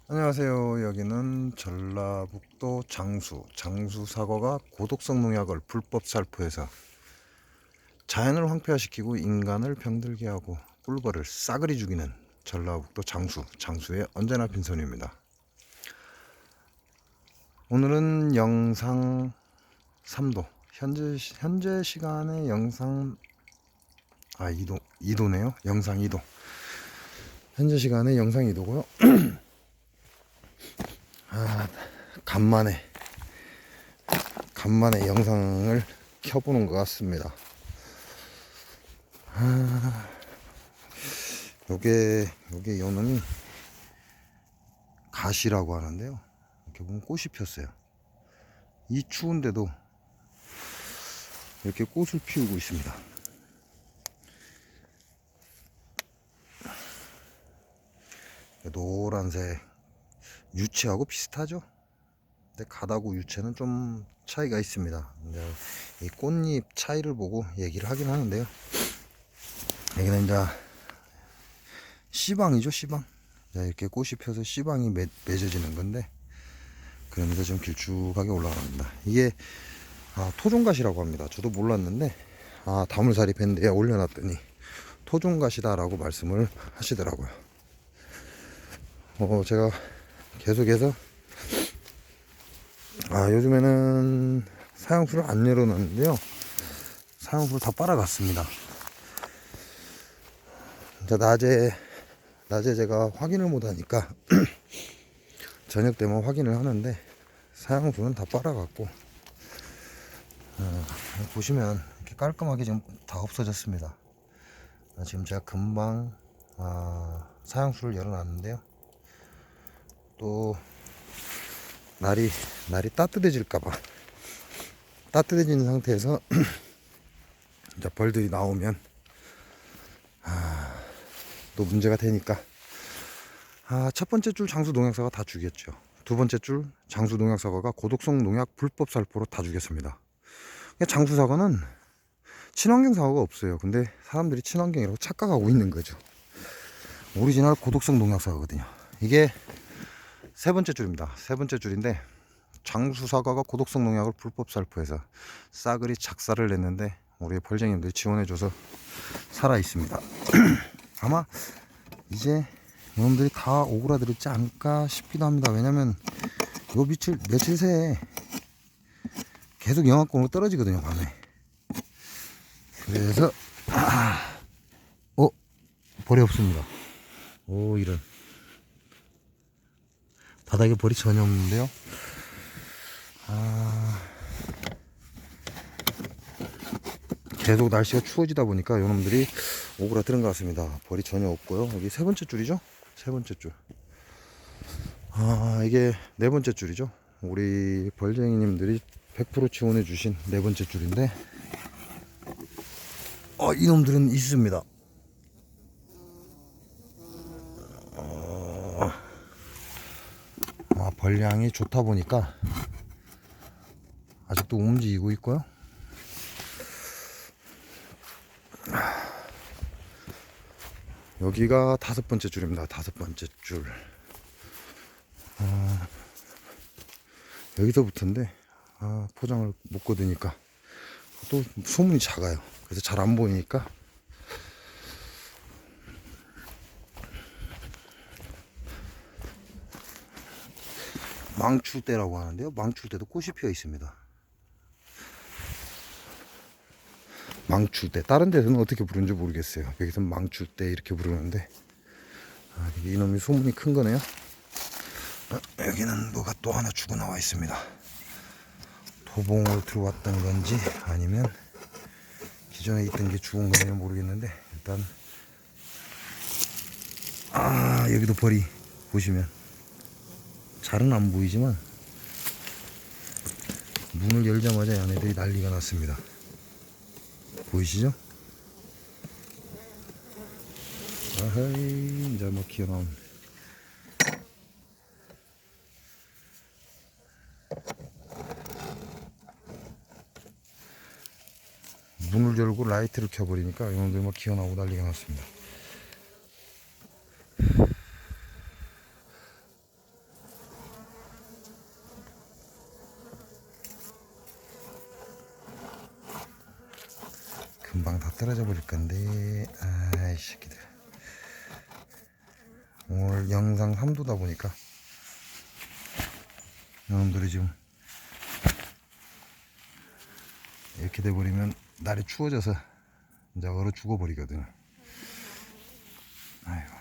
안녕하세요. 여기는 전라북도 장수 사과가 고독성 농약을 불법 살포해서 자연을 황폐화시키고 인간을 병들게 하고 꿀벌을 싸그리 죽이는 전라북도 장수의 언제나 빈손입니다. 오늘은 영상 3도, 현재 시간의 영상 2도네요. 영상 2도. 현재 시간의 영상 2도고요. 간만에 영상을 켜보는 것 같습니다. 요게 요놈이 가시라고 하는데요. 이렇게 보면 꽃이 폈어요. 이 추운데도 이렇게 꽃을 피우고 있습니다. 노란색 유채하고 비슷하죠? 근데 갓하고 유채는 좀 차이가 있습니다. 이제 이 꽃잎 차이를 보고 얘기를 하긴 하는데요. 여기는 이제 씨방이죠, 씨방. 이렇게 꽃이 펴서 씨방이 맺어지는 건데, 그러면서 좀 길쭉하게 올라갑니다. 이게 토종갓이라고 합니다. 저도 몰랐는데 다물살이 밴드에 올려놨더니 토종갓이다라고 말씀을 하시더라고요. 제가 계속해서 요즘에는 사형수를 안 열어놨는데요, 사형수를 다 빨아갔습니다. 낮에 제가 확인을 못하니까 저녁 되면 확인을 하는데 사형수는 다 빨아갔고, 보시면 이렇게 깔끔하게 지금 다 없어졌습니다. 지금 제가 금방 사형수를 열어놨는데요, 또 날이 따뜻해질까봐, 따뜻해지는 상태에서 이제 벌들이 나오면 또 문제가 되니까 첫 번째 줄 장수 농약사가 다 죽였죠. 두 번째 줄 장수 농약사과가 고독성 농약 불법 살포로 다 죽였습니다. 장수 사과는 친환경 사과가 없어요. 근데 사람들이 친환경이라고 착각하고 있는 거죠. 오리지널 고독성 농약 사과거든요. 이게 세 번째 줄입니다. 세 번째 줄인데, 장수 사과가 고독성 농약을 불법 살포해서 싸그리 작살을 냈는데 우리 벌쟁이들이 지원해줘서 살아 있습니다. 아마 이제 이놈들이 다 오그라들었지 않을까 싶기도 합니다. 왜냐면 요 며칠 새에 계속 영하권으로 떨어지거든요, 밤에. 그래서 벌이 없습니다. 이런 바닥에 벌이 전혀 없는데요. 계속 날씨가 추워지다 보니까 요놈들이 오그라드는 것 같습니다. 벌이 전혀 없고요. 여기 세 번째 줄이죠? 세 번째 줄. 이게 네 번째 줄이죠? 우리 벌쟁이님들이 100% 지원해 주신 네 번째 줄인데, 이놈들은 있습니다. 벌량이 좋다 보니까 아직도 움직이고 있고요. 여기가 다섯 번째 줄입니다. 다섯 번째 줄. 여기서부터인데 포장을 못 거두니까 또 소문이 작아요. 그래서 잘 안 보이니까 망출대라고 하는데요, 망출대도 꽃이 피어 있습니다. 망출대, 다른 데서는 어떻게 부르는지 모르겠어요. 여기서는 망출대 이렇게 부르는데 이놈이 소문이 큰 거네요. 여기는 뭐가 또 하나 죽어 나와 있습니다. 도봉을 들어왔던 건지 아니면 기존에 있던 게 죽은 건지 모르겠는데, 일단 여기도 벌이 보시면 잘은 안 보이지만 문을 열자마자 얘네들이 난리가 났습니다. 보이시죠? 아하이, 이제 뭐 기어나온 문을 열고 라이트를 켜버리니까 이놈들 막 기어나오고 난리가 났습니다. 금방 다 떨어져 버릴 건데. 아이 새끼들. 오늘 영상 3도다 보니까 여러분들이 지금 이렇게 돼버리면 날이 추워져서 이제 얼어 죽어버리거든. 아이고.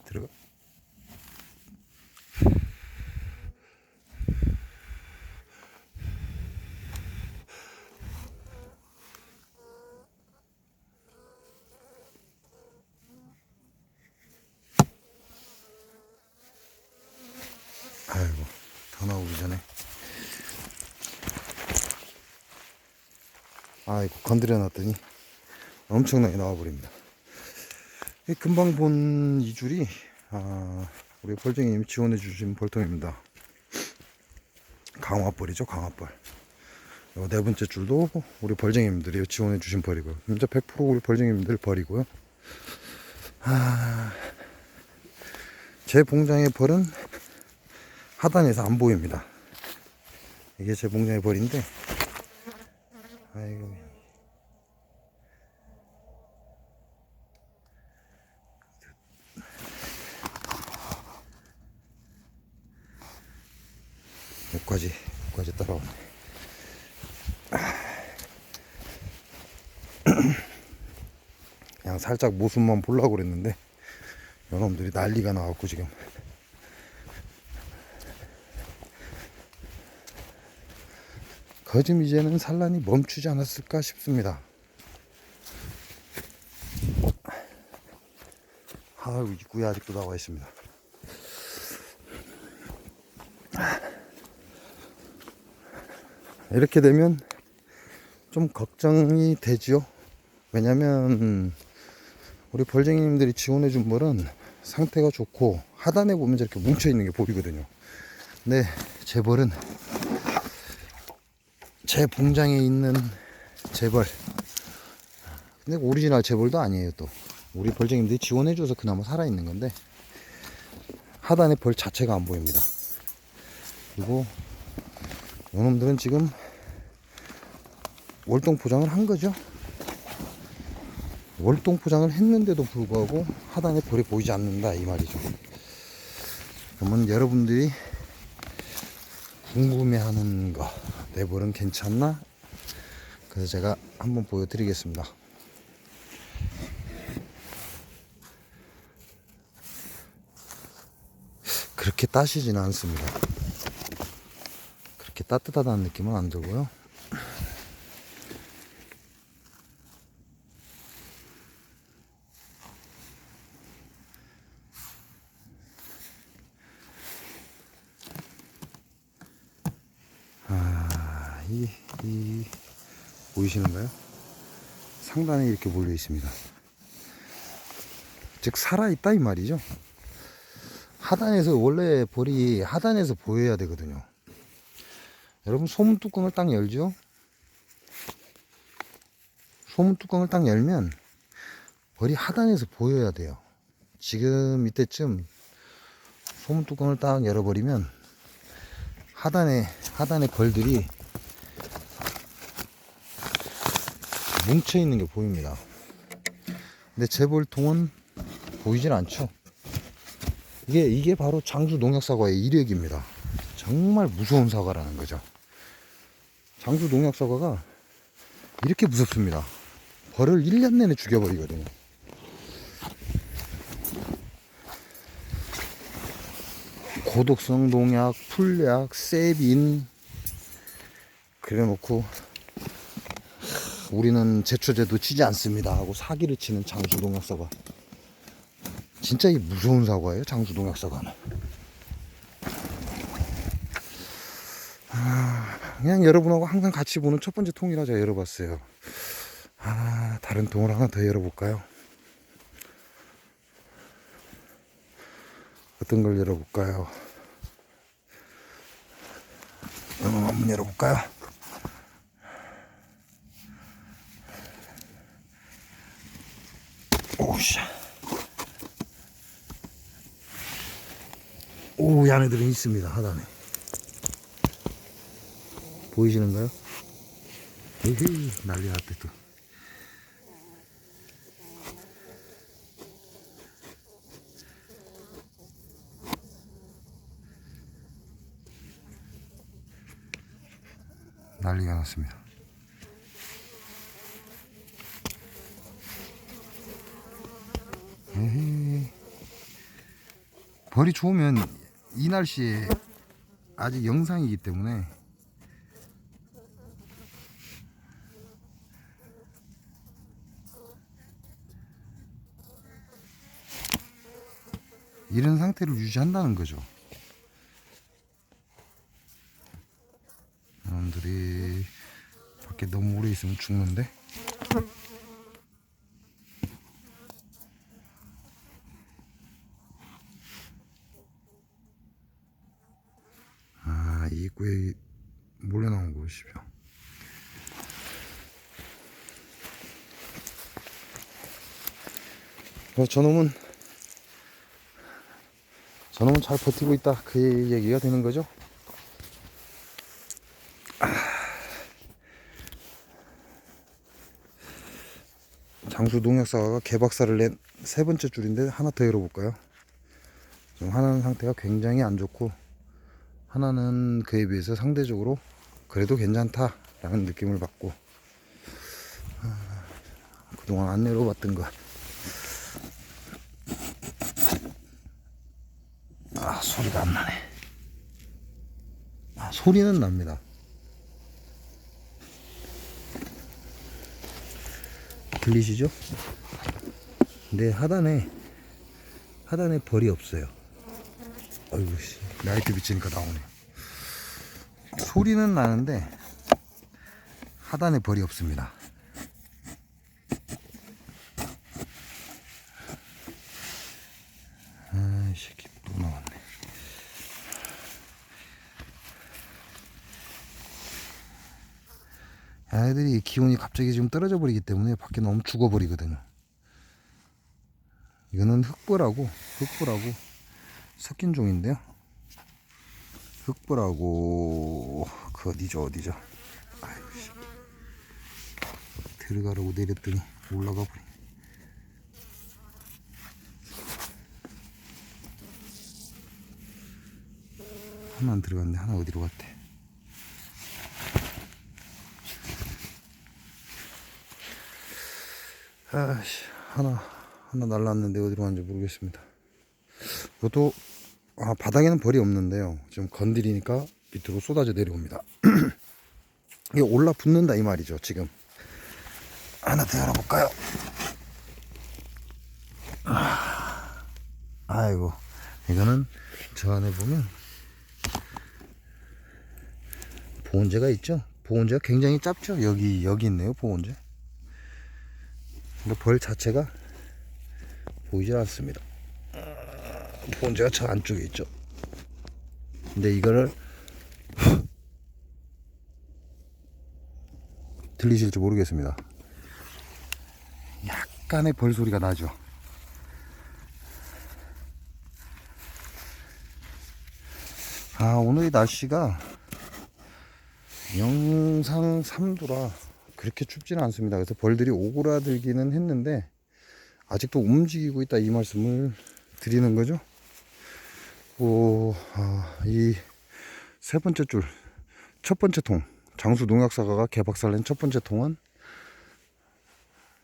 들어가. 아이고, 더 나오기 전에. 아이고, 건드려 놨더니 엄청나게 나와버립니다. 금방 본 이 줄이 우리 벌쟁이님이 지원해 주신 벌통입니다. 강화벌이죠, 강화벌. 네 번째 줄도 우리 벌쟁이님들이 지원해 주신 벌이고요. 진짜 100% 우리 벌쟁이님들 벌이고요. 제 봉장의 벌은 하단에서 안 보입니다. 이게 제 봉장의 벌인데, 아이고. 여기까지 따라오네. 그냥 살짝 모습만 보려고 그랬는데 여러분들이 난리가 나갖고 지금 거짓 이제는 산란이 멈추지 않았을까 싶습니다. 아유, 입구에 아직도 나와 있습니다. 이렇게 되면 좀 걱정이 되죠. 왜냐면 우리 벌쟁이님들이 지원해 준 벌은 상태가 좋고 하단에 보면 저렇게 뭉쳐 있는 게 보이거든요. 근데 제 벌은 제 봉장에 있는 재벌, 근데 오리지널 재벌도 아니에요. 또 우리 벌쟁이님들이 지원해 줘서 그나마 살아 있는 건데 하단에 벌 자체가 안 보입니다. 그리고 요놈들은 지금 월동 포장을 한 거죠. 월동 포장을 했는데도 불구하고 하단에 벌이 보이지 않는다 이 말이죠. 그러면 여러분들이 궁금해하는 거, 내 벌은 괜찮나? 그래서 제가 한번 보여드리겠습니다. 그렇게 따시지는 않습니다. 그렇게 따뜻하다는 느낌은 안 들고요. 보이시는가요? 상단에 이렇게 몰려 있습니다. 즉 살아있다 이 말이죠. 하단에서 원래 벌이 하단에서 보여야 되거든요. 여러분 소문 뚜껑을 딱 열죠. 소문 뚜껑을 딱 열면 벌이 하단에서 보여야 돼요. 지금 이때쯤 소문 뚜껑을 딱 열어버리면 하단에 벌들이 뭉쳐 있는 게 보입니다. 근데 제 벌통은 보이질 않죠. 이게 바로 장수 농약 사과의 이력입니다. 정말 무서운 사과라는 거죠. 장수 농약 사과가 이렇게 무섭습니다. 벌을 1년 내내 죽여버리거든요. 고독성 농약, 풀약, 세빈 그래 놓고 우리는 제초제도 치지 않습니다 하고 사기를 치는 장수 농약 사과. 진짜 이 무서운 사과예요, 장수 농약 사과는. 그냥 여러분하고 항상 같이 보는 첫 번째 통이라 제가 열어봤어요. 다른 통을 하나 더 열어볼까요? 어떤 걸 열어볼까요? 한번 열어볼까요? 오우씨. 오, 이 안에들은 있습니다. 하단에. 보이시는가요? 에헤이, 난리 났대 또. 난리가 났습니다. 에헤이. 벌이 좋으면 이 날씨에 아직 영상이기 때문에 이런 상태를 유지한다는 거죠. 사람들이 밖에 너무 오래 있으면 죽는데. 아, 이 입구에 몰래 나온 거 보십시오. 저놈은 잘 버티고 있다, 그 얘기가 되는 거죠. 장수 농약사과가 개박살을 낸 세 번째 줄인데 하나 더 열어볼까요? 지금 하나는 상태가 굉장히 안 좋고 하나는 그에 비해서 상대적으로 그래도 괜찮다 라는 느낌을 받고, 그동안 안 열어봤던 거. 아, 소리가 안 나네. 아, 소리는 납니다. 들리시죠? 근데 하단에 벌이 없어요. 아이고 씨, 라이트 비치니까 나오네. 소리는 나는데 하단에 벌이 없습니다. 아, 이 새끼 또 나왔네. 애들이 기온이 갑자기 지금 떨어져 버리기 때문에 밖에 너무 죽어버리거든요. 이거는 흑벌하고 섞인 종인데요. 흑벌하고 그 어디죠? 아이고 씨. 들어가려고 내렸더니 올라가 버리. 하나는 들어갔는데 하나 어디로 갔대? 아씨, 하나 날랐는데 어디로 갔는지 모르겠습니다. 이것도 바닥에는 벌이 없는데요. 지금 건드리니까 밑으로 쏟아져 내려옵니다. 이게 올라 붙는다 이 말이죠. 지금 하나 더 열어볼까요? 아이고, 이거는 저 안에 보면 보온재가 있죠. 보온재가 굉장히 짧죠. 여기 있네요, 보온재. 근데 벌 자체가 보이지 않습니다. 보온재가 저 안쪽에 있죠. 근데 이거를 들리실지 모르겠습니다. 약간의 벌 소리가 나죠. 아, 오늘 이 날씨가 영상 3도라 그렇게 춥지는 않습니다. 그래서 벌들이 오그라들기는 했는데 아직도 움직이고 있다 이 말씀을 드리는 거죠. 이 세 번째 줄, 첫 번째 통, 장수 농약사과가 개박살 낸 첫 번째 통은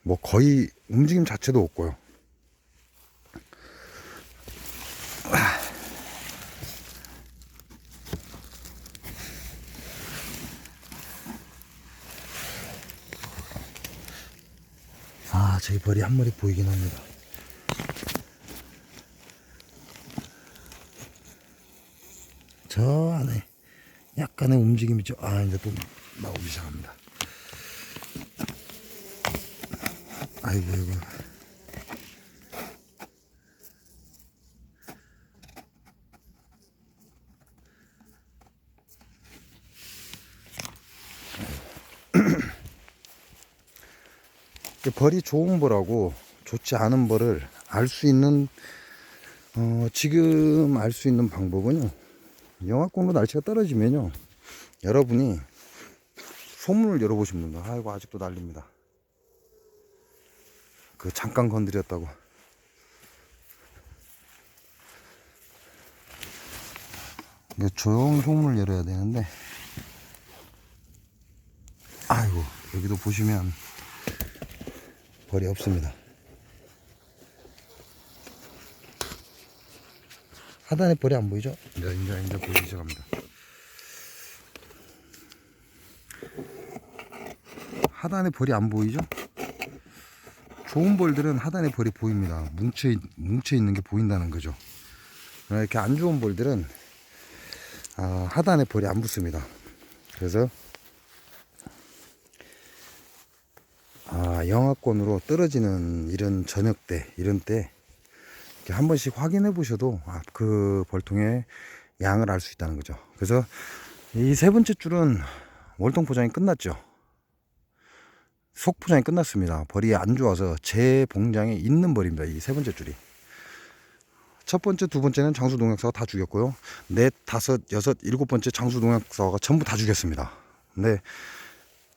뭐 거의 움직임 자체도 없고요. 아, 저기 벌이 한 마리 보이긴 합니다. 저 안에 약간의 움직임이 있죠. 아, 이제 또 나오기 시작합니다. 아이고. 벌이 좋은 벌하고 좋지 않은 벌을 알 수 있는 지금 알 수 있는 방법은요, 영하권으로 날씨가 떨어지면요, 여러분이 소문을 열어보시면 됩니다. 아이고 아직도 난립니다. 그 잠깐 건드렸다고. 조용히 소문을 열어야 되는데, 아이고 여기도 보시면 벌이 없습니다. 하단에 벌이 안 보이죠? 이제 보이기 시작합니다. 하단에 벌이 안 보이죠? 좋은 벌들은 하단에 벌이 보입니다. 뭉쳐 있는 게 보인다는 거죠. 이렇게 안 좋은 벌들은 하단에 벌이 안 붙습니다. 그래서 영하권으로 떨어지는 이런 저녁 때, 이런 때 이렇게 한 번씩 확인해 보셔도 그 벌통의 양을 알 수 있다는 거죠. 그래서 이 세 번째 줄은 월동 포장이 끝났죠. 속 포장이 끝났습니다. 벌이 안 좋아서 제 봉장에 있는 벌입니다. 이 세 번째 줄이. 첫 번째, 두 번째는 장수 농약사가 다 죽였고요. 넷, 다섯, 여섯, 일곱 번째 장수 농약사가 전부 다 죽였습니다. 근데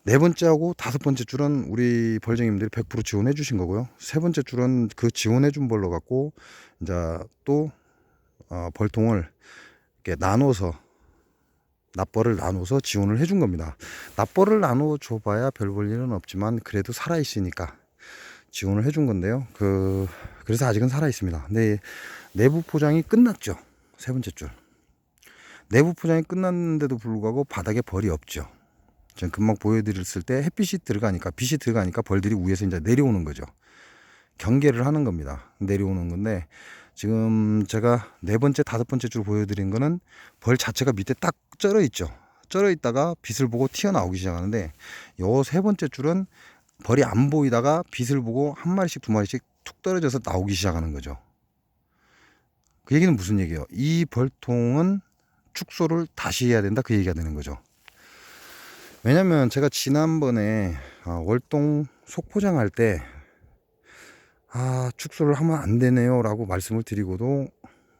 네 번째하고 다섯 번째 줄은 우리 벌쟁님들이 100% 지원해 주신 거고요. 세 번째 줄은 그 지원해 준 벌로 갖고 이제 또 벌통을 이렇게 나눠서 납벌을 나눠서 지원을 해준 겁니다. 납벌을 나눠 줘봐야 별 볼 일은 없지만 그래도 살아 있으니까 지원을 해준 건데요. 그래서 아직은 살아 있습니다. 근데 내부 포장이 끝났죠. 세 번째 줄. 내부 포장이 끝났는데도 불구하고 바닥에 벌이 없죠. 지금 금방 보여드렸을 때 햇빛이 들어가니까, 빛이 들어가니까 벌들이 위에서 이제 내려오는 거죠. 경계를 하는 겁니다. 내려오는 건데, 지금 제가 네 번째, 다섯 번째 줄 보여드린 거는 벌 자체가 밑에 딱 쩔어 있죠. 쩔어 있다가 빛을 보고 튀어나오기 시작하는데, 요 세 번째 줄은 벌이 안 보이다가 빛을 보고 한 마리씩 두 마리씩 툭 떨어져서 나오기 시작하는 거죠. 그 얘기는 무슨 얘기예요? 이 벌통은 축소를 다시 해야 된다, 그 얘기가 되는 거죠. 왜냐면 제가 지난번에 월동 속포장할 때 축소를 하면 안 되네요 라고 말씀을 드리고도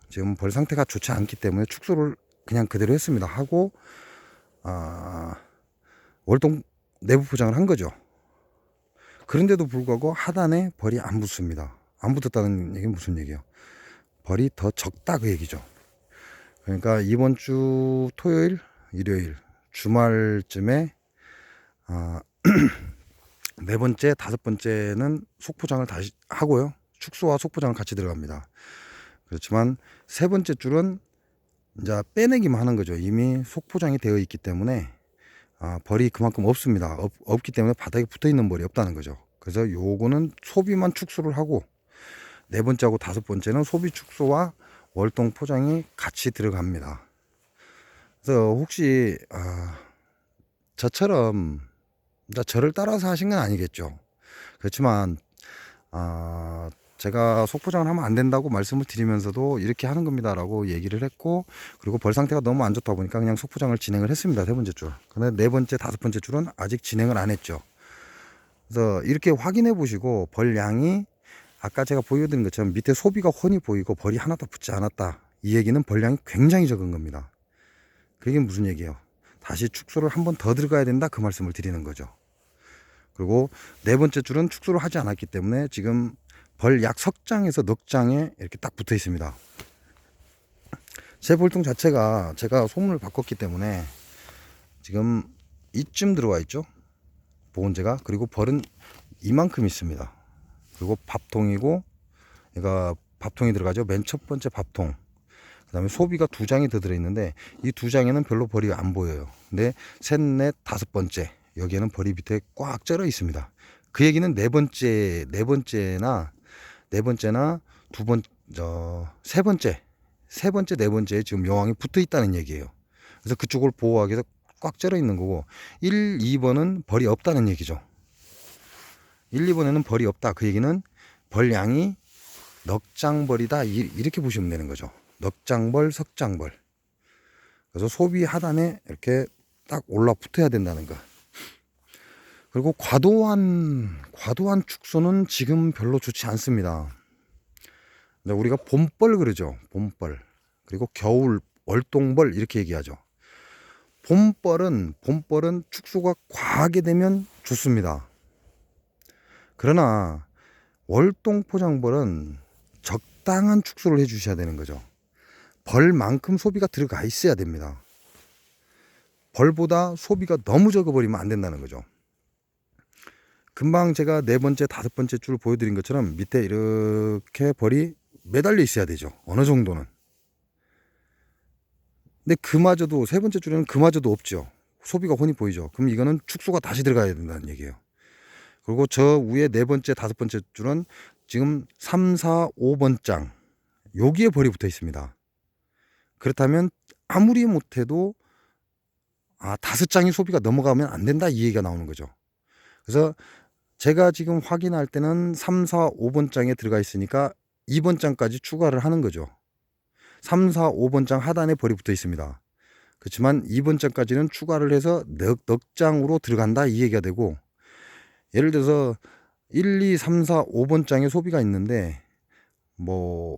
지금 벌 상태가 좋지 않기 때문에 축소를 그냥 그대로 했습니다. 하고 월동 내부 포장을 한 거죠. 그런데도 불구하고 하단에 벌이 안 붙습니다. 안 붙었다는 얘기는 무슨 얘기예요? 벌이 더 적다, 그 얘기죠. 그러니까 이번 주 토요일, 일요일 주말쯤에 네 번째, 다섯 번째는 속포장을 다시 하고요. 축소와 속포장을 같이 들어갑니다. 그렇지만 세 번째 줄은 이제 빼내기만 하는 거죠. 이미 속포장이 되어 있기 때문에 벌이 그만큼 없습니다. 없기 때문에 바닥에 붙어 있는 벌이 없다는 거죠. 그래서 요거는 소비만 축소를 하고, 네 번째하고 다섯 번째는 소비 축소와 월동 포장이 같이 들어갑니다. 그래서 혹시 저처럼 저를 따라서 하신 건 아니겠죠. 그렇지만 제가 속포장을 하면 안 된다고 말씀을 드리면서도 이렇게 하는 겁니다 라고 얘기를 했고, 그리고 벌 상태가 너무 안 좋다 보니까 그냥 속포장을 진행을 했습니다. 세 번째 줄. 근데 네 번째, 다섯 번째 줄은 아직 진행을 안 했죠. 그래서 이렇게 확인해 보시고 벌 양이 아까 제가 보여드린 것처럼 밑에 소비가 훤히 보이고 벌이 하나도 붙지 않았다, 이 얘기는 벌 양이 굉장히 적은 겁니다. 그게 무슨 얘기예요? 다시 축소를 한 번 더 들어가야 된다, 그 말씀을 드리는 거죠. 그리고 네 번째 줄은 축소를 하지 않았기 때문에 지금 벌 약 석 장에서 넉 장에 이렇게 딱 붙어 있습니다. 제 벌통 자체가 제가 소문을 바꿨기 때문에 지금 이쯤 들어와 있죠, 보온재가. 그리고 벌은 이만큼 있습니다. 그리고 밥통이고, 얘가 밥통이 들어가죠. 맨 첫 번째 밥통. 그 다음에 소비가 두 장이 더 들어있는데 이 두 장에는 별로 벌이 안 보여요. 근데 셋, 넷, 다섯 번째 여기에는 벌이 밑에 꽉 쩔어 있습니다. 그 얘기는 네 번째나 세 번째, 네 번째에 지금 여왕이 붙어 있다는 얘기예요. 그래서 그쪽을 보호하기 위해서 꽉 쩔어 있는 거고, 1, 2번은 벌이 없다는 얘기죠. 1, 2번에는 벌이 없다, 그 얘기는 벌 양이 넉장벌이다, 이렇게 보시면 되는 거죠. 넉장벌, 석장벌. 그래서 소비 하단에 이렇게 딱 올라 붙어야 된다는 거. 그리고 과도한 축소는 지금 별로 좋지 않습니다. 근데 우리가 봄벌 그러죠. 봄벌. 그리고 겨울 월동벌 이렇게 얘기하죠. 봄벌은 축소가 과하게 되면 좋습니다. 그러나 월동포장벌은 적당한 축소를 해 주셔야 되는 거죠. 벌만큼 소비가 들어가 있어야 됩니다. 벌보다 소비가 너무 적어버리면 안 된다는 거죠. 금방 제가 네 번째, 다섯 번째 줄 보여드린 것처럼 밑에 이렇게 벌이 매달려 있어야 되죠. 어느 정도는. 근데 그마저도 세 번째 줄에는 그마저도 없죠. 소비가 훤히 보이죠. 그럼 이거는 축소가 다시 들어가야 된다는 얘기예요. 그리고 저 위에 네 번째, 다섯 번째 줄은 지금 3, 4, 5번 장 여기에 벌이 붙어 있습니다. 그렇다면 아무리 못해도 다섯 장이 소비가 넘어가면 안 된다 이 얘기가 나오는 거죠. 그래서 제가 지금 확인할 때는 3, 4, 5번 장에 들어가 있으니까 2번 장까지 추가를 하는 거죠. 3, 4, 5번 장 하단에 벌이 붙어 있습니다. 그렇지만 2번 장까지는 추가를 해서 넉 장으로 들어간다 이 얘기가 되고, 예를 들어서 1, 2, 3, 4, 5번 장에 소비가 있는데 뭐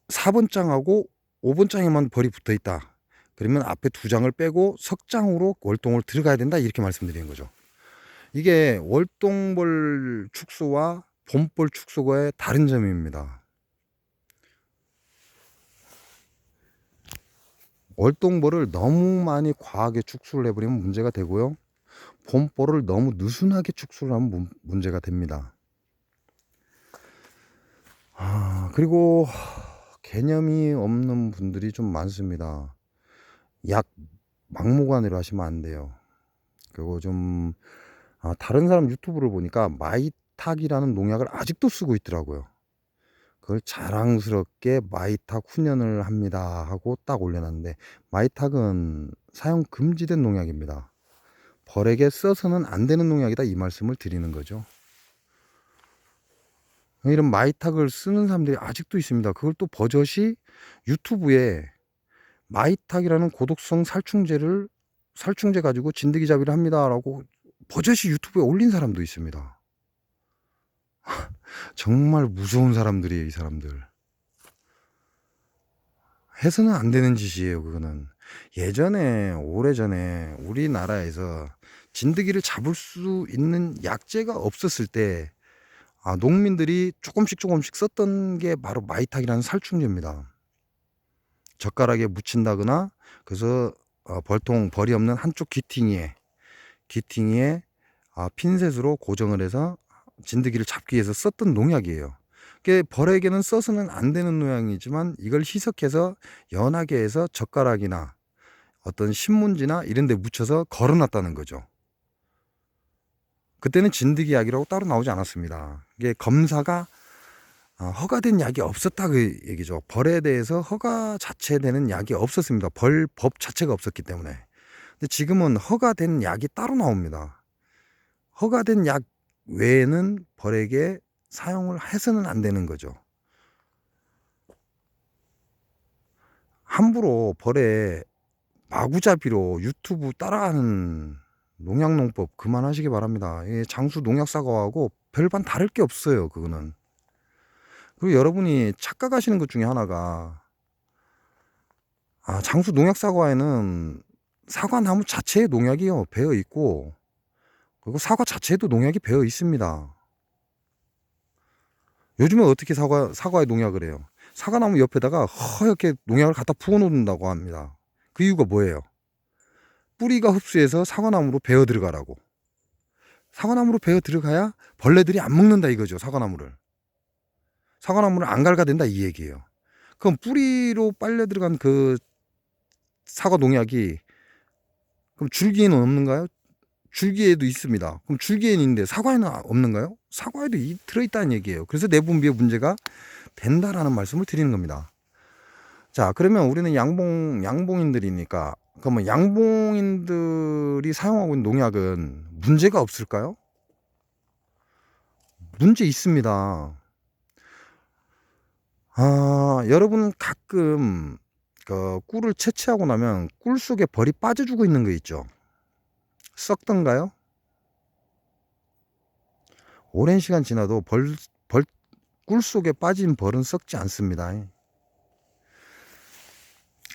4번 장하고 5번 장에만 벌이 붙어 있다. 그러면 앞에 두 장을 빼고 석 장으로 월동을 들어가야 된다 이렇게 말씀드리는 거죠. 이게 월동벌 축소와 봄벌 축소의 다른 점입니다. 월동벌을 너무 많이 과하게 축소를 해버리면 문제가 되고요. 봄벌을 너무 느슨하게 축소를 하면 문제가 됩니다. 그리고 개념이 없는 분들이 좀 많습니다. 약 막무가내로 하시면 안 돼요. 그리고 좀 다른 사람 유튜브를 보니까 마이탁이라는 농약을 아직도 쓰고 있더라고요. 그걸 자랑스럽게 마이탁 훈연을 합니다 하고 딱 올려놨는데, 마이탁은 사용 금지된 농약입니다. 벌에게 써서는 안 되는 농약이다 이 말씀을 드리는 거죠. 이런 마이탁을 쓰는 사람들이 아직도 있습니다. 그걸 또 버젓이 유튜브에 마이탁이라는 고독성 살충제 가지고 진드기 잡이를 합니다라고 버젓이 유튜브에 올린 사람도 있습니다. 정말 무서운 사람들이에요, 이 사람들. 해서는 안 되는 짓이에요, 그거는. 오래전에 우리나라에서 진드기를 잡을 수 있는 약재가 없었을 때 농민들이 조금씩 썼던 게 바로 마이탁이라는 살충제입니다. 젓가락에 묻힌다거나, 그래서 벌이 없는 한쪽 귀퉁이에 핀셋으로 고정을 해서 진드기를 잡기 위해서 썼던 농약이에요. 벌에게는 써서는 안 되는 농약이지만 이걸 희석해서 연하게 해서 젓가락이나 어떤 신문지나 이런 데 묻혀서 걸어놨다는 거죠. 그때는 진드기 약이라고 따로 나오지 않았습니다. 이게 검사가 허가된 약이 없었다 그 얘기죠. 벌에 대해서 허가 자체되는 약이 없었습니다. 벌법 자체가 없었기 때문에. 근데 지금은 허가된 약이 따로 나옵니다. 허가된 약 외에는 벌에게 사용을 해서는 안 되는 거죠. 함부로 벌에 마구잡이로 유튜브 따라하는 농약농법 그만하시기 바랍니다. 장수 농약사과하고 별반 다를 게 없어요, 그거는. 그리고 여러분이 착각하시는 것 중에 하나가 장수 농약사과에는 사과나무 자체에 농약이 배어 있고, 그리고 사과 자체에도 농약이 배어 있습니다. 요즘에 어떻게 사과에 농약을 해요? 사과나무 옆에다가 허옇게 농약을 갖다 부어 놓는다고 합니다. 그 이유가 뭐예요? 뿌리가 흡수해서 사과나무로 베어 들어가라고. 사과나무로 베어 들어가야 벌레들이 안 먹는다 이거죠. 사과나무를 안 갉아댄다 이 얘기예요. 그럼 뿌리로 빨려 들어간 그 사과 농약이 그럼 줄기에는 없는가요? 줄기에도 있습니다. 그럼 줄기에는 있는데 사과에는 없는가요? 사과에도 들어있다는 얘기예요. 그래서 내분비에 문제가 된다라는 말씀을 드리는 겁니다. 자, 그러면 우리는 양봉인들이니까, 그러면 양봉인들이 사용하고 있는 농약은 문제가 없을까요? 문제 있습니다. 여러분 가끔 꿀을 채취하고 나면 꿀 속에 벌이 빠져주고 있는 거 있죠? 썩던가요? 오랜 시간 지나도 꿀 속에 빠진 벌은 썩지 않습니다.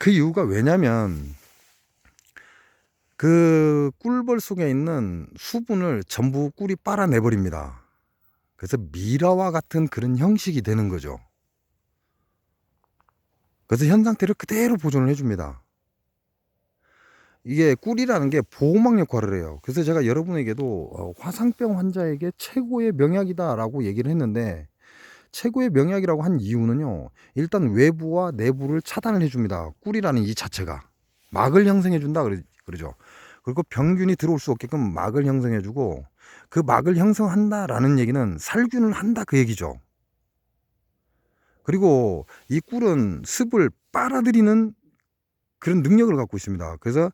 그 이유가 왜냐면 그 꿀벌 속에 있는 수분을 전부 꿀이 빨아내버립니다. 그래서 미라와 같은 그런 형식이 되는 거죠. 그래서 현 상태를 그대로 보존을 해줍니다. 이게 꿀이라는 게 보호막 역할을 해요. 그래서 제가 여러분에게도 화상병 환자에게 최고의 명약이다 라고 얘기를 했는데, 최고의 명약이라고 한 이유는요, 일단 외부와 내부를 차단을 해줍니다. 꿀이라는 이 자체가 막을 형성해준다 그러죠. 그리고 병균이 들어올 수 없게끔 막을 형성해주고, 그 막을 형성한다라는 얘기는 살균을 한다 그 얘기죠. 그리고 이 꿀은 습을 빨아들이는 그런 능력을 갖고 있습니다. 그래서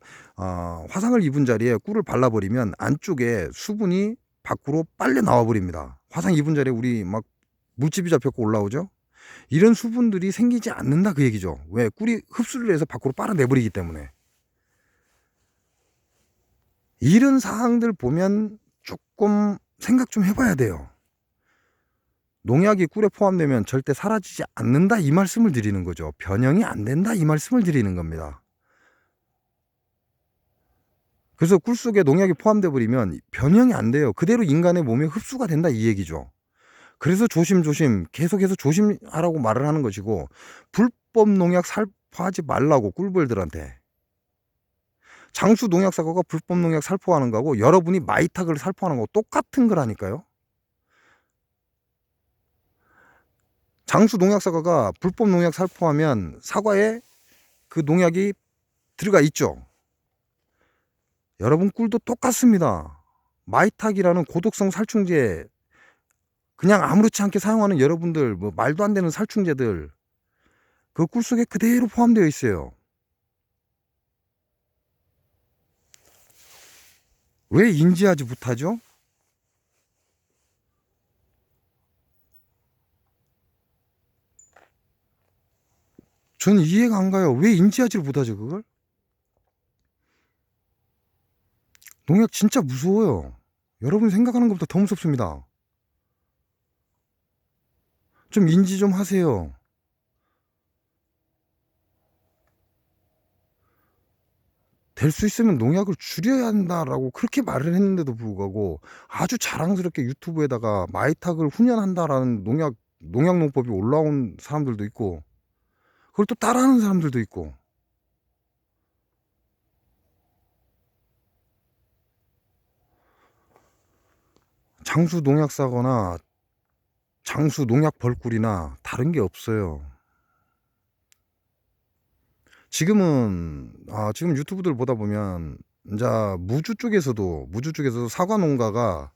화상을 입은 자리에 꿀을 발라버리면 안쪽에 수분이 밖으로 빨려 나와 버립니다. 화상 입은 자리에 우리 막 물집이 잡혔고 올라오죠. 이런 수분들이 생기지 않는다 그 얘기죠. 왜? 꿀이 흡수를 해서 밖으로 빨아내버리기 때문에. 이런 사항들 보면 조금 생각 좀 해봐야 돼요. 농약이 꿀에 포함되면 절대 사라지지 않는다 이 말씀을 드리는 거죠. 변형이 안 된다 이 말씀을 드리는 겁니다. 그래서 꿀 속에 농약이 포함돼 버리면 변형이 안 돼요. 그대로 인간의 몸에 흡수가 된다 이 얘기죠. 그래서 조심조심 계속해서 조심하라고 말을 하는 것이고, 불법 농약 살포하지 말라고 꿀벌들한테. 장수 농약 사과가 불법 농약 살포하는 거하고 여러분이 마이탁을 살포하는 거하고 똑같은 거라니까요. 장수 농약 사과가 불법 농약 살포하면 사과에 그 농약이 들어가 있죠. 여러분 꿀도 똑같습니다. 마이탁이라는 고독성 살충제, 그냥 아무렇지 않게 사용하는 여러분들, 뭐 말도 안 되는 살충제들, 그 꿀 속에 그대로 포함되어 있어요. 왜 인지하지 못하죠? 저는 이해가 안 가요. 왜 인지하지를 못하죠, 그걸? 농약 진짜 무서워요. 여러분 생각하는 것보다 더 무섭습니다. 좀 인지 좀 하세요. 될 수 있으면 농약을 줄여야 한다라고 그렇게 말을 했는데도 불구하고 아주 자랑스럽게 유튜브에다가 마이탁을 훈련한다라는 농약농법이 올라온 사람들도 있고, 그걸 또 따라하는 사람들도 있고. 장수 농약 사거나 장수 농약 벌꿀이나 다른 게 없어요. 지금 유튜브들 보다 보면 이제 무주 쪽에서도 사과 농가가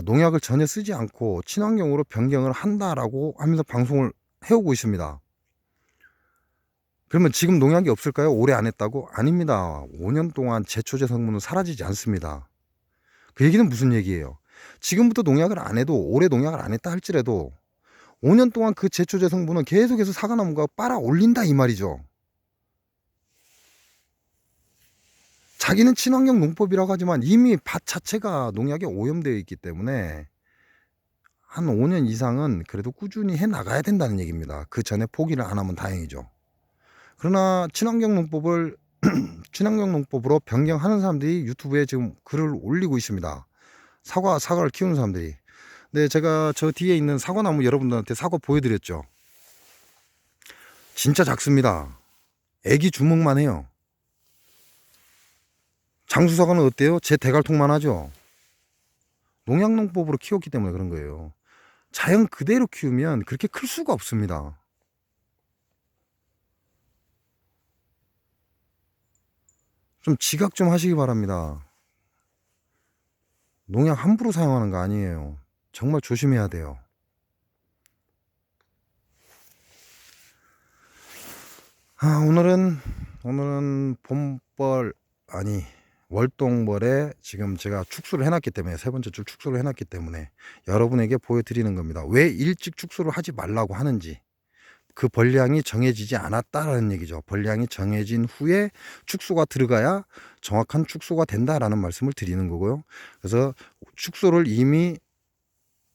농약을 전혀 쓰지 않고 친환경으로 변경을 한다라고 하면서 방송을 해오고 있습니다. 그러면 지금 농약이 없을까요? 오래 안 했다고? 아닙니다. 5년 동안 제초제 성분은 사라지지 않습니다. 그 얘기는 무슨 얘기예요? 지금부터 농약을 안 해도, 올해 농약을 안 했다 할지라도 5년 동안 그 제초제 성분은 계속해서 사과나무가 빨아 올린다 이 말이죠. 자기는 친환경 농법이라고 하지만 이미 밭 자체가 농약에 오염되어 있기 때문에 한 5년 이상은 그래도 꾸준히 해 나가야 된다는 얘기입니다. 그 전에 포기를 안 하면 다행이죠. 그러나 친환경 농법을 친환경 농법으로 변경하는 사람들이 유튜브에 지금 글을 올리고 있습니다. 사과를 키우는 사람들이. 근데 제가 저 뒤에 있는 사과나무 여러분들한테 사과 보여드렸죠. 진짜 작습니다. 애기 주먹만 해요. 장수사과는 어때요? 제 대갈통만 하죠. 농약농법으로 키웠기 때문에 그런 거예요. 자연 그대로 키우면 그렇게 클 수가 없습니다. 좀 지각 좀 하시기 바랍니다. 농약 함부로 사용하는 거 아니에요. 정말 조심해야 돼요. 오늘은 봄벌 아니 월동벌에 지금 제가 축수를 해놨기 때문에, 세 번째 줄 축수를 해놨기 때문에 여러분에게 보여드리는 겁니다. 왜 일찍 축수를 하지 말라고 하는지. 그 벌량이 정해지지 않았다라는 얘기죠. 벌량이 정해진 후에 축소가 들어가야 정확한 축소가 된다라는 말씀을 드리는 거고요. 그래서 축소를 이미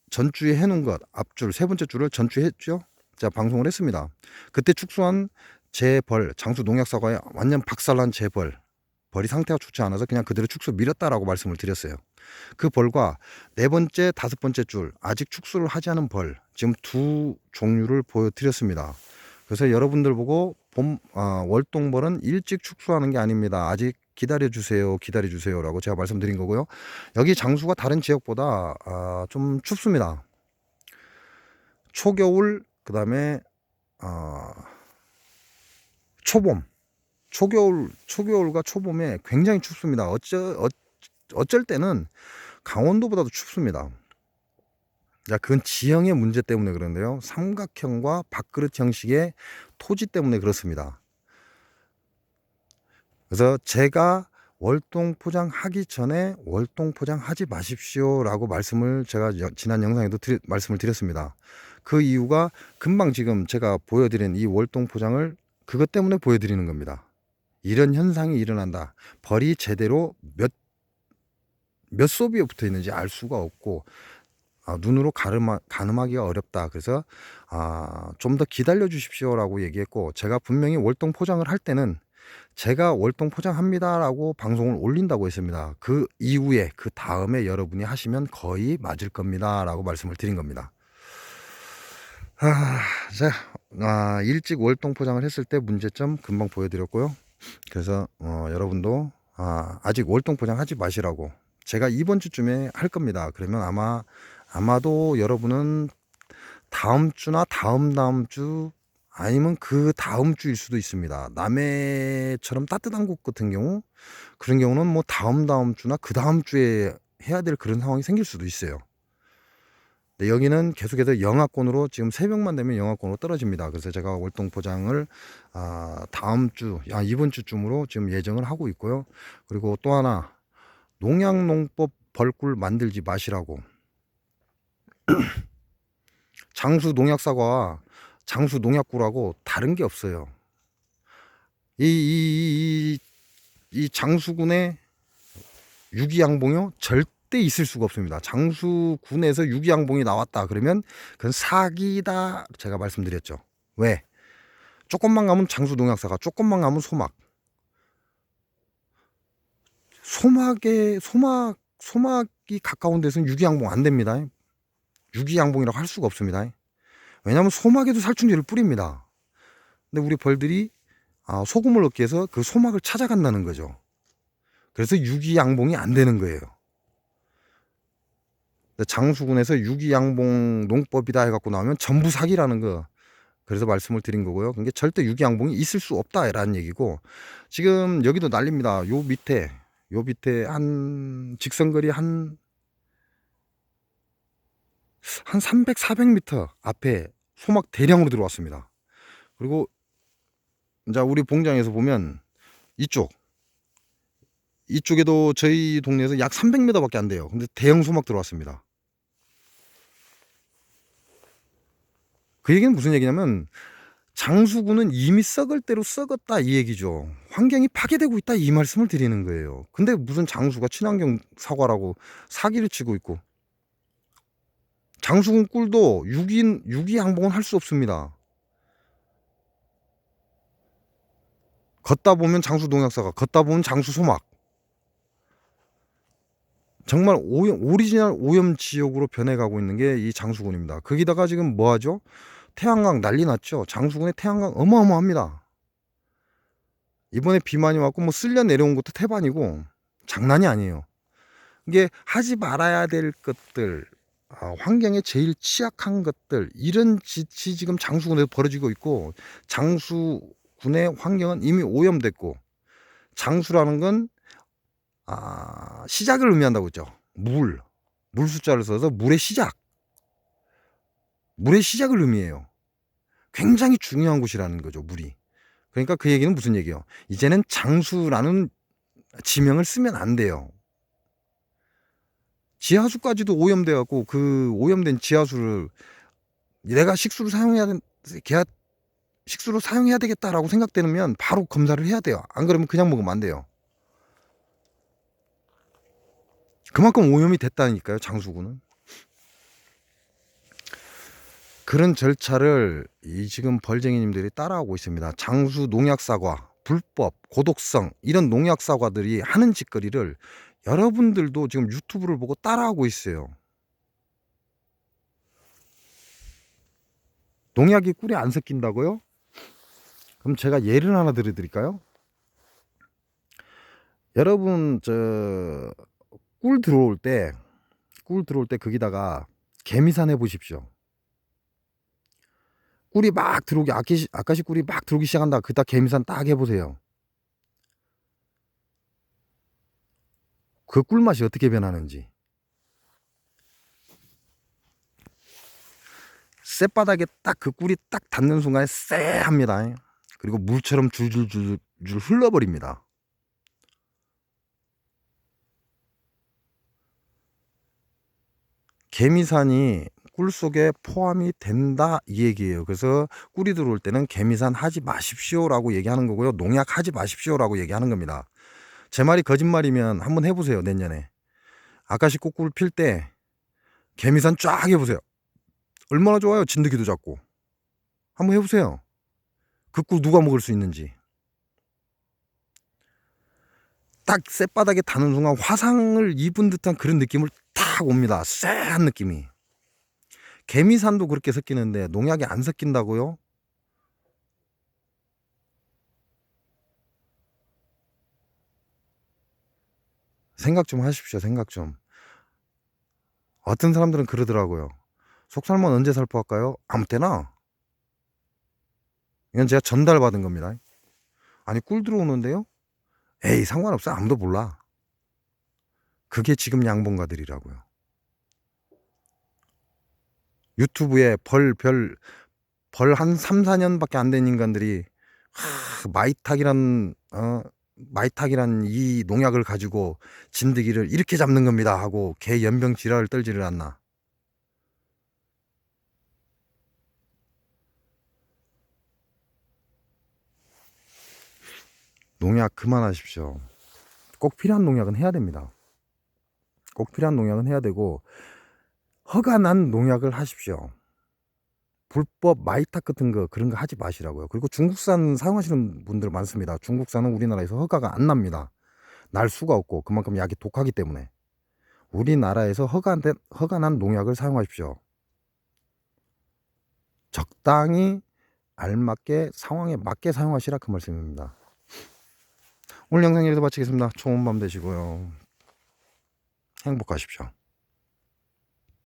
전주에 해놓은 것, 앞줄 세 번째 줄을 전주에 했죠. 자, 방송을 했습니다. 그때 축소한 제 벌, 장수 농약사과에 완전 박살난 제 벌이 상태가 좋지 않아서 그냥 그대로 축소 밀었다라고 말씀을 드렸어요. 그 벌과 네 번째, 다섯 번째 줄 아직 축소를 하지 않은 벌, 지금 두 종류를 보여드렸습니다. 그래서 여러분들 보고 월동벌은 일찍 축소하는 게 아닙니다. 아직 기다려주세요, 기다려주세요라고 제가 말씀드린 거고요. 여기 장수가 다른 지역보다 좀 춥습니다. 초겨울, 그 다음에 초봄, 초겨울과 초봄에 굉장히 춥습니다. 어쩔 때는 강원도보다도 춥습니다. 야, 그건 지형의 문제 때문에 그런데요. 삼각형과 밥그릇 형식의 토지 때문에 그렇습니다. 그래서 제가 월동 포장하기 전에 월동 포장하지 마십시오 라고 말씀을 제가 지난 영상에도 말씀을 드렸습니다. 그 이유가 금방 지금 제가 보여드린 이 월동 포장을 그것 때문에 보여드리는 겁니다. 이런 현상이 일어난다. 벌이 제대로 몇 소비에 붙어 있는지 알 수가 없고 눈으로 가늠하기가 어렵다. 그래서 좀 더 기다려 주십시오 라고 얘기했고, 제가 분명히 월동 포장을 할 때는 제가 월동 포장합니다 라고 방송을 올린다고 했습니다. 그 이후에 그 다음에 여러분이 하시면 거의 맞을 겁니다 라고 말씀을 드린 겁니다. 자, 일찍 월동 포장을 했을 때 문제점 금방 보여드렸고요. 그래서 여러분도 아직 월동 포장 하지 마시라고, 제가 이번 주쯤에 할 겁니다. 그러면 아마도 여러분은 다음 주나 다음 주 아니면 그 다음 주일 수도 있습니다. 남해처럼 따뜻한 곳 같은 경우, 그런 경우는 뭐 다음 주나 그 다음 주에 해야 될 그런 상황이 생길 수도 있어요. 근데 여기는 계속해서 영하권으로, 지금 새벽만 되면 영하권으로 떨어집니다. 그래서 제가 월동 포장을 다음 주, 이번 주쯤으로 지금 예정을 하고 있고요. 그리고 또 하나, 농약농법 벌꿀 만들지 마시라고. 장수 농약사과와 장수 농약꿀하고 다른 게 없어요. 이 장수군의 유기양봉이요, 절대 있을 수가 없습니다. 장수군에서 유기양봉이 나왔다 그러면 그건 사기다, 제가 말씀드렸죠. 왜? 조금만 가면 장수 농약사과, 조금만 가면 소막이 가까운 데서는 유기양봉 안 됩니다. 유기양봉이라고 할 수가 없습니다. 왜냐하면 소막에도 살충제를 뿌립니다. 근데 우리 벌들이 소금을 얻기 위해서 그 소막을 찾아간다는 거죠. 그래서 유기양봉이 안 되는 거예요. 장수군에서 유기양봉 농법이다 해갖고 나오면 전부 사기라는 거, 그래서 말씀을 드린 거고요. 그게 절대 유기양봉이 있을 수 없다라는 얘기고, 지금 여기도 난립니다. 요 밑에 한 직선거리 한 300, 400m 앞에 소막 대량으로 들어왔습니다. 그리고 이제 우리 봉장에서 보면 이쪽에도 저희 동네에서 약 300m 밖에 안 돼요. 근데 대형 소막 들어왔습니다. 그 얘기는 무슨 얘기냐면, 장수군은 이미 썩을 대로 썩었다 이 얘기죠. 환경이 파괴되고 있다 이 말씀을 드리는 거예요. 근데 무슨 장수가 친환경 사과라고 사기를 치고 있고, 장수군 꿀도 유기양봉은 할 수 없습니다. 걷다 보면 장수 농약사과, 걷다 보면 장수 소막, 정말 오리지널 오염 지역으로 변해가고 있는 게 이 장수군입니다. 거기다가 지금 뭐하죠? 태양광 난리 났죠. 장수군의 태양광 어마어마합니다. 이번에 비 많이 왔고 뭐 쓸려 내려온 것도 태반이고 장난이 아니에요. 이게 하지 말아야 될 것들, 환경에 제일 취약한 것들, 이런 짓이 지금 장수군에서 벌어지고 있고, 장수군의 환경은 이미 오염됐고, 장수라는 건 시작을 의미한다고 했죠. 물 숫자를 써서 물의 시작을 의미해요. 굉장히 중요한 곳이라는 거죠, 물이. 그러니까 그 얘기는 무슨 얘기예요? 이제는 장수라는 지명을 쓰면 안 돼요. 지하수까지도 오염돼 갖고 그 오염된 지하수를 내가 식수로 사용해야 되겠다라고 생각되면 바로 검사를 해야 돼요. 안 그러면 그냥 먹으면 안 돼요. 그만큼 오염이 됐다니까요, 장수구는. 그런 절차를 이 지금 벌쟁이님들이 따라하고 있습니다. 장수 농약 사과, 불법, 고독성 이런 농약 사과들이 하는 짓거리를 여러분들도 지금 유튜브를 보고 따라하고 있어요. 농약이 꿀에 안 섞인다고요? 그럼 제가 예를 하나 들어드릴까요? 여러분 꿀 들어올 때 거기다가 개미산 해보십시오. 꿀이 막 들어오기 아까시 꿀이 막 들어오기 시작한다. 그다 개미산 딱 해보세요. 그 꿀맛이 어떻게 변하는지. 쌔바닥에 딱 그 꿀이 딱 닿는 순간에 쎄합니다. 그리고 물처럼 줄줄줄줄 흘러버립니다. 개미산이 꿀 속에 포함이 된다 이 얘기예요. 그래서 꿀이 들어올 때는 개미산 하지 마십시오라고 얘기하는 거고요. 농약 하지 마십시오라고 얘기하는 겁니다. 제 말이 거짓말이면 한번 해보세요. 내년에 아까시 꽃꿀 필 때 개미산 쫙 해보세요. 얼마나 좋아요. 진드기도 잡고. 한번 해보세요. 그 꿀 누가 먹을 수 있는지. 딱 쌔바닥에 닿는 순간 화상을 입은 듯한 그런 느낌을 탁 옵니다. 쎄한 느낌이. 개미산도 그렇게 섞이는데 농약이 안 섞인다고요? 생각 좀 하십시오. 생각 좀. 어떤 사람들은 그러더라고요. 속살몬 언제 살포할까요? 아무 때나. 이건 제가 전달받은 겁니다. 아니 꿀 들어오는데요? 에이 상관없어. 아무도 몰라. 그게 지금 양봉가들이라고요. 유튜브에 벌 한 3, 4년밖에 안 된 인간들이 마이탁이란 이 농약을 가지고 진드기를 이렇게 잡는 겁니다 하고 개 연병 지랄을 떨지를 않나. 농약 그만하십시오. 꼭 필요한 농약은 해야 됩니다. 꼭 필요한 농약은 해야 되고 허가 난 농약을 하십시오. 불법 마이탁 같은 거 그런 거 하지 마시라고요. 그리고 중국산 사용하시는 분들 많습니다. 중국산은 우리나라에서 허가가 안 납니다. 날 수가 없고 그만큼 약이 독하기 때문에 우리나라에서 허가 난 농약을 사용하십시오. 적당히 알맞게 상황에 맞게 사용하시라 그 말씀입니다. 오늘 영상 여기서 마치겠습니다. 좋은 밤 되시고요. 행복하십시오.